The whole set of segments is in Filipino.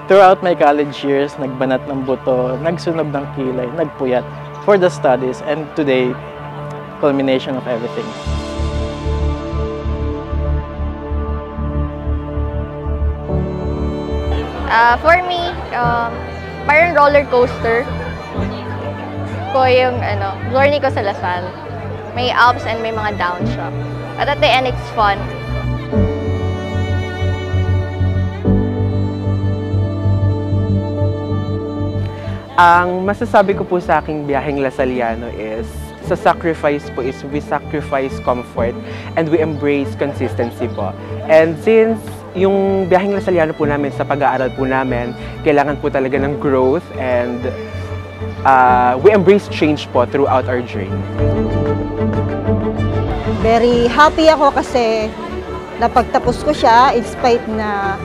Throughout my college years, nagbanat ng buto, nagsunog ng kilay, nagpuyat for the studies, and today, culmination of everything. For me, parang roller coaster ko yung journey ko sa Lasal. May ups and may mga downs siya. But at the end, it's fun. Ang masasabi ko po sa aking biyaheng Lasaliano is, sa sacrifice po is we sacrifice comfort and we embrace consistency po. And since yung biyaheng Lasaliano po namin sa pag-aaral po namin, kailangan po talaga ng growth and we embrace change po throughout our journey. Very happy ako kasi napagtapos ko siya in spite na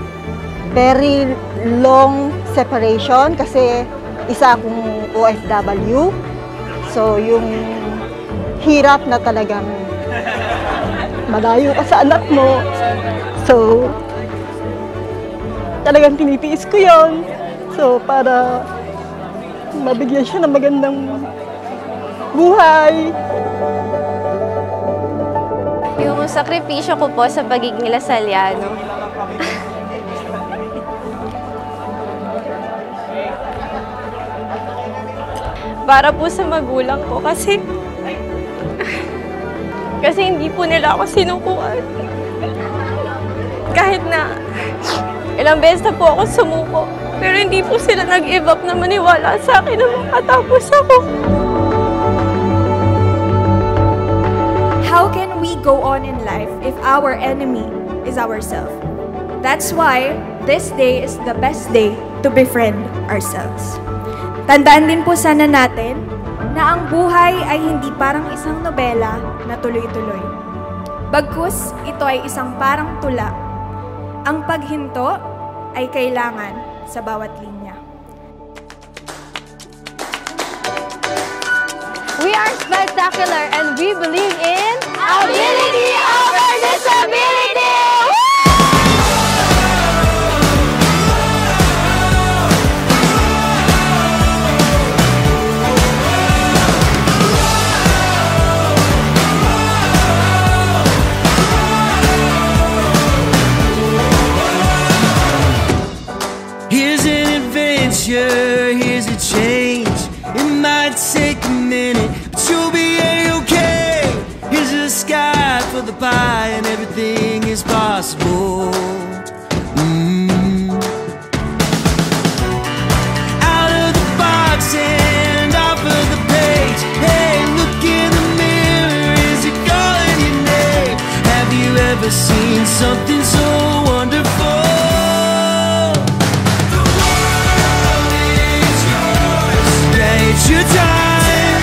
very long separation kasi isa akong OFW. So, yung hirap na talagang malayo ka sa anak mo. So, talagang tinitiis ko yon. So, para mabigyan siya ng magandang buhay. Yung sakripisyo ko po sa pagiging Lasaliano. Para po sa magulang ko kasi hindi po nila ako sinukuan. Kahit na ilang beses na po ako sumuko, pero hindi po sila nag-give up na maniwala sa akin na makatapos ako. How can we go on in life if our enemy is ourselves? That's why this day is the best day to befriend ourselves. Tandaan din po sana natin na ang buhay ay hindi parang isang nobela na tuloy-tuloy. Bagkus, ito ay isang parang tula. Ang paghinto ay kailangan sa bawat linya. We are spectacular and we believe in ability over disability! Here's an adventure, here's a change. It might take a minute, but you'll be a-okay. Here's a sky for the pie and everything is possible. Out of the box and off of the page. Hey, look in the mirror, is it calling your name? Have you ever seen something so wonderful? It's your time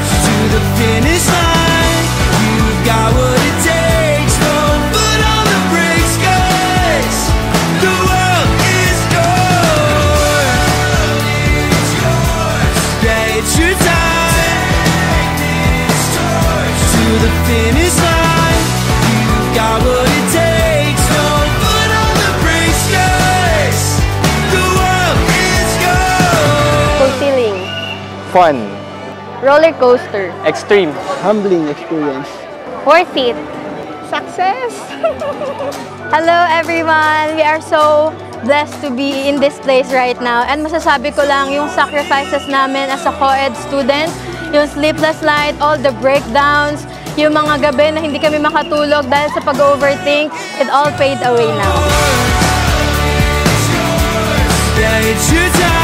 to the finish line. You've got what it takes. Don't put on the brakes, 'cause the world is yours. Yeah, it's your time to the finish line. You've got what it takes. Don't put on the brakes, 'cause the world is yours. Fulfilling. Fun. Roller coaster. Extreme. Humbling experience. Worth it. Success! Hello everyone! We are so blessed to be in this place right now. And masasabi ko lang yung sacrifices namin as a co-ed student, yung sleepless night, all the breakdowns, yung mga gabi na hindi kami makatulog dahil sa pag-overthink, it all paid away now. Yeah, it's your time.